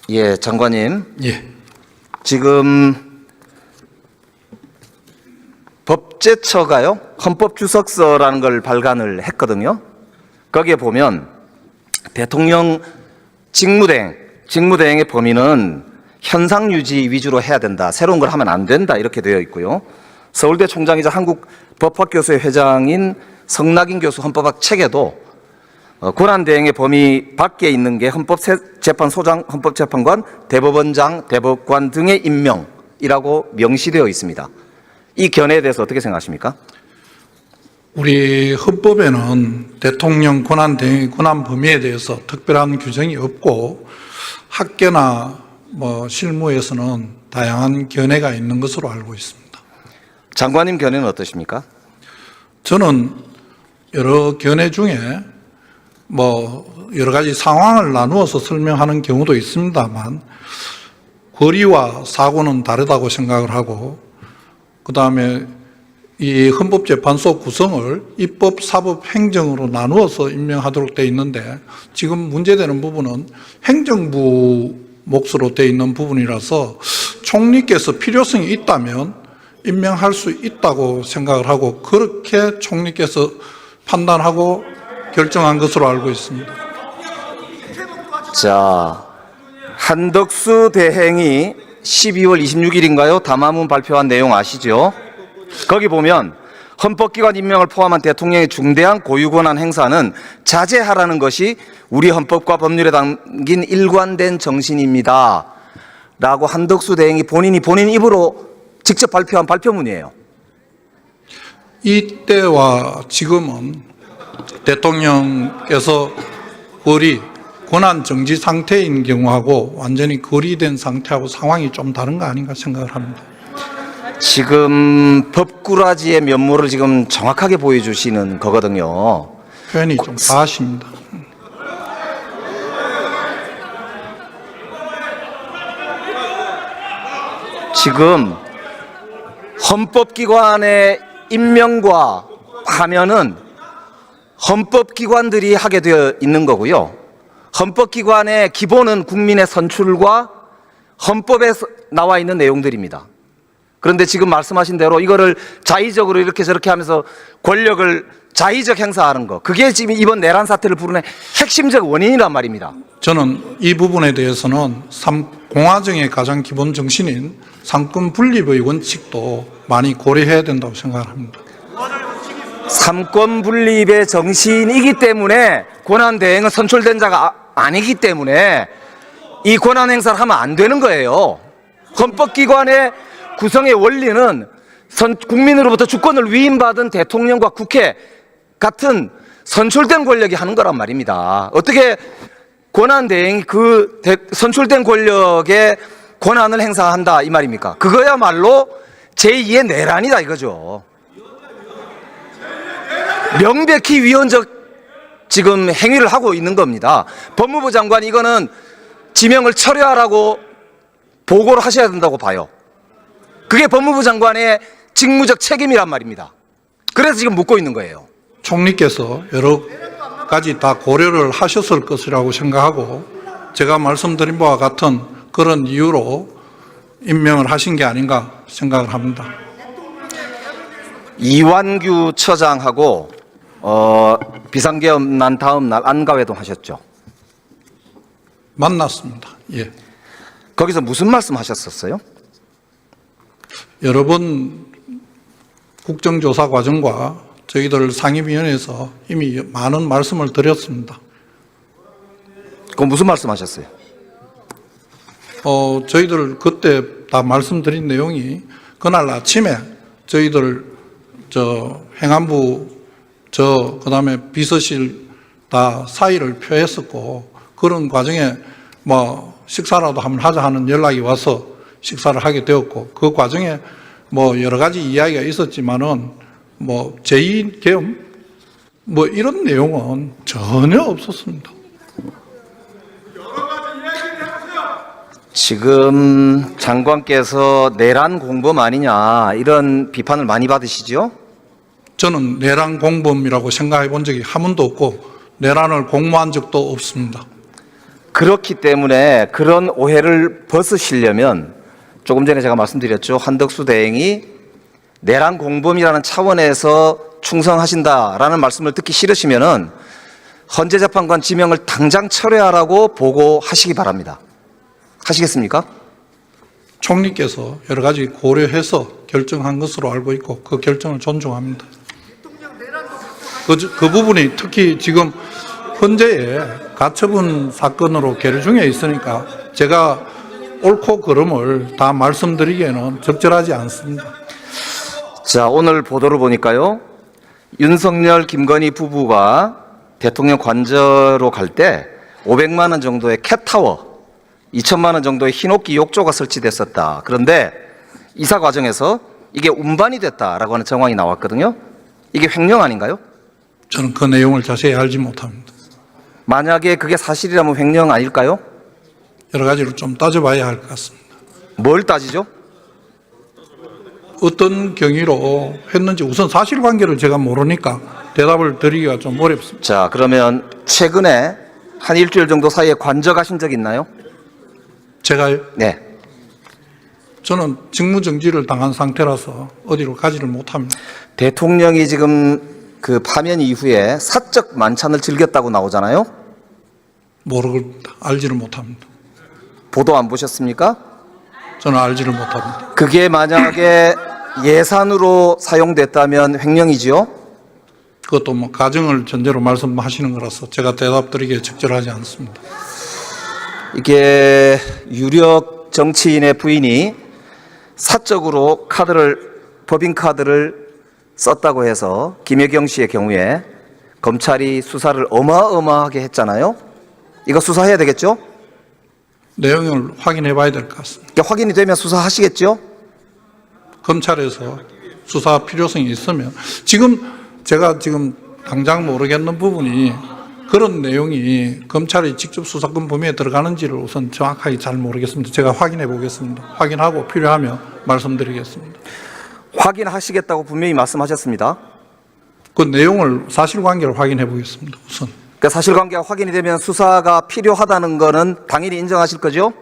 예, 장관님. 예. 지금 법제처가요, 헌법주석서라는 걸 발간을 했거든요. 거기에 보면 대통령 직무대행의 범위는 현상 유지 위주로 해야 된다, 새로운 걸 하면 안 된다, 이렇게 되어 있고요. 서울대 총장이자 한국법학교수회 회장인 성낙인 교수 헌법학 책에도 권한대행의 범위 밖에 있는 게 헌법재판소장, 헌법재판관, 대법원장, 대법관 등의 임명이라고 명시되어 있습니다. 이 견해에 대해서 어떻게 생각하십니까? 우리 헌법에는 대통령 권한대행의 권한 범위에 대해서 특별한 규정이 없고 학계나 실무에서는 다양한 견해가 있는 것으로 알고 있습니다. 장관님 견해는 어떠십니까? 저는 여러 견해 중에 여러 가지 상황을 나누어서 설명하는 경우도 있습니다만 권리와 사고는 다르다고 생각을 하고, 그 다음에 이 헌법재판소 구성을 입법, 사법, 행정으로 나누어서 임명하도록 되어 있는데 지금 문제되는 부분은 행정부 몫으로 되어 있는 부분이라서 총리께서 필요성이 있다면 임명할 수 있다고 생각을 하고 그렇게 총리께서 판단하고 결정한 것으로 알고 있습니다. 자, 한덕수 대행이 12월 26일인가요? 담화문 발표한 내용 아시죠? 거기 보면 헌법기관 임명을 포함한 대통령의 중대한 고유권한 행사는 자제하라는 것이 우리 헌법과 법률에 담긴 일관된 정신입니다 라고 한덕수 대행이 본인 입으로 직접 발표한 발표문이에요. 이때와 지금은 대통령께서 권한 정지 상태인 경우하고 완전히 거리된 상태하고 상황이 좀 다른 거 아닌가 생각을 합니다. 지금 법꾸라지의 면모를 지금 정확하게 보여주시는 거거든요. 표현이 좀 과하십니다. 지금 헌법기관의 임명과 하면은 헌법기관들이 하게 되어 있는 거고요. 헌법기관의 기본은 국민의 선출과 헌법에 나와 있는 내용들입니다. 그런데 지금 말씀하신 대로 이거를 자의적으로 이렇게 저렇게 하면서 권력을 자의적 행사하는 거, 그게 지금 이번 내란 사태를 부르는 핵심적 원인이란 말입니다. 저는 이 부분에 대해서는 공화정의 가장 기본 정신인 삼권 분립의 원칙도 많이 고려해야 된다고 생각을 합니다. 삼권 분립의 정신이기 때문에 권한 대행은 선출된 자가 아니기 때문에 이 권한 행사를 하면 안 되는 거예요. 헌법기관의 구성의 원리는 국민으로부터 주권을 위임받은 대통령과 국회 같은 선출된 권력이 하는 거란 말입니다. 어떻게 권한 대행이 그 선출된 권력의 권한을 행사한다 이 말입니까? 그거야말로 제2의 내란이다 이거죠. 명백히 위헌적 지금 행위를 하고 있는 겁니다. 법무부 장관이 이거는 지명을 철회하라고 보고를 하셔야 된다고 봐요. 그게 법무부 장관의 직무적 책임이란 말입니다. 그래서 지금 묻고 있는 거예요. 총리께서 여러 가지 다 고려를 하셨을 것이라고 생각하고 제가 말씀드린 바와 같은 그런 이유로 임명을 하신 게 아닌가 생각을 합니다. 이완규 처장하고 비상계엄 난 다음 날 안가회동 하셨죠? 만났습니다. 예. 거기서 무슨 말씀 하셨었어요? 여러 번 국정조사 과정과 저희들 상임위원회에서 이미 많은 말씀을 드렸습니다. 그건 무슨 말씀 하셨어요? 저희들 그때 다 말씀드린 내용이 그날 아침에 저희들 행안부 그다음에 비서실 다 사의를 표했었고 그런 과정에 식사라도 한번 하자 하는 연락이 와서 식사를 하게 되었고 그 과정에 여러 가지 이야기가 있었지만은 제2계엄 이런 내용은 전혀 없었습니다. 지금 장관께서 내란 공범 아니냐 이런 비판을 많이 받으시죠? 저는 내란 공범이라고 생각해 본 적이 한 번도 없고 내란을 공모한 적도 없습니다. 그렇기 때문에 그런 오해를 벗으시려면 조금 전에 제가 말씀드렸죠. 한덕수 대행이 내란 공범이라는 차원에서 충성하신다라는 말씀을 듣기 싫으시면은 헌재재판관 지명을 당장 철회하라고 보고하시기 바랍니다. 하시겠습니까? 총리께서 여러 가지 고려해서 결정한 것으로 알고 있고 그 결정을 존중합니다. 그 부분이 특히 지금 헌재에 가처분 사건으로 계류 중에 있으니까 제가 옳고 그름을 다 말씀드리기에는 적절하지 않습니다. 자, 오늘 보도를 보니까요. 윤석열, 김건희 부부가 대통령 관저로 갈 때 500만 원 정도의 캣타워, 2천만 원 정도의 흰옥기 욕조가 설치됐었다. 그런데 이사 과정에서 이게 운반이 됐다라고 하는 정황이 나왔거든요. 이게 횡령 아닌가요? 저는 그 내용을 자세히 알지 못합니다. 만약에 그게 사실이라면 횡령 아닐까요? 여러 가지로 좀 따져봐야 할 것 같습니다. 뭘 따지죠? 어떤 경위로 했는지 우선 사실관계를 제가 모르니까 대답을 드리기가 좀 어렵습니다. 자, 그러면 최근에 한 일주일 정도 사이에 관저 가신 적 있나요? 제가요? 네. 저는 직무정지를 당한 상태라서 어디로 가지를 못합니다. 대통령이 지금 그 파면 이후에 사적 만찬을 즐겼다고 나오잖아요. 모르겠다. 알지를 못합니다. 보도 안 보셨습니까? 저는 알지를 못합니다. 그게 만약에 예산으로 사용됐다면 횡령이지요? 그것도 뭐 가정을 전제로 말씀하시는 거라서 제가 대답드리기에 적절하지 않습니다. 이게 유력 정치인의 부인이 사적으로 법인카드를 썼다고 해서 김혜경 씨의 경우에 검찰이 수사를 어마어마하게 했잖아요. 이거 수사해야 되겠죠? 내용을 확인해 봐야 될 것 같습니다. 이게 확인이 되면 수사하시겠죠? 검찰에서 수사 필요성이 있으면 제가 지금 당장 모르겠는 부분이 그런 내용이 검찰이 직접 수사권 범위에 들어가는지를 우선 정확하게 잘 모르겠습니다. 제가 확인해 보겠습니다. 확인하고 필요하면 말씀드리겠습니다. 확인하시겠다고 분명히 말씀하셨습니다. 그 내용을 사실관계를 확인해 보겠습니다. 우선. 그러니까 사실관계가 확인이 되면 수사가 필요하다는 거는 당연히 인정하실 거죠?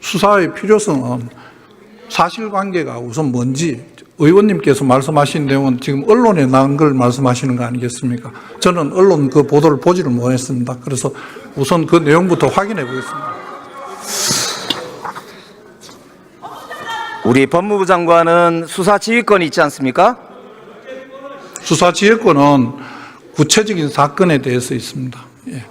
수사의 필요성은 사실관계가 우선 뭔지 의원님께서 말씀하신 내용은 지금 언론에 나온 걸 말씀하시는 거 아니겠습니까? 저는 언론 그 보도를 보지를 못했습니다. 그래서 우선 그 내용부터 확인해 보겠습니다. 우리 법무부 장관은 수사 지휘권이 있지 않습니까? 수사 지휘권은 구체적인 사건에 대해서 있습니다. 예.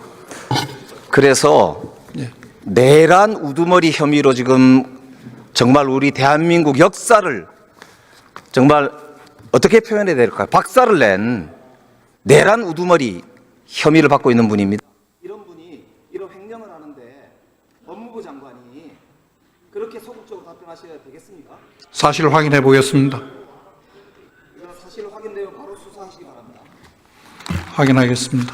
그래서 예. 내란 우두머리 혐의로 지금 정말 우리 대한민국 역사를 정말 어떻게 표현해야 될까요? 박살을 낸 내란 우두머리 혐의를 받고 있는 분입니다. 이런 분이 이런 횡령을 하는데 법무부 장관이 그렇게 소극적으로 답변하셔야 되겠습니까? 사실 확인해 보겠습니다. 이건 사실 확인되면 바로 수사하시기 바랍니다. 확인하겠습니다.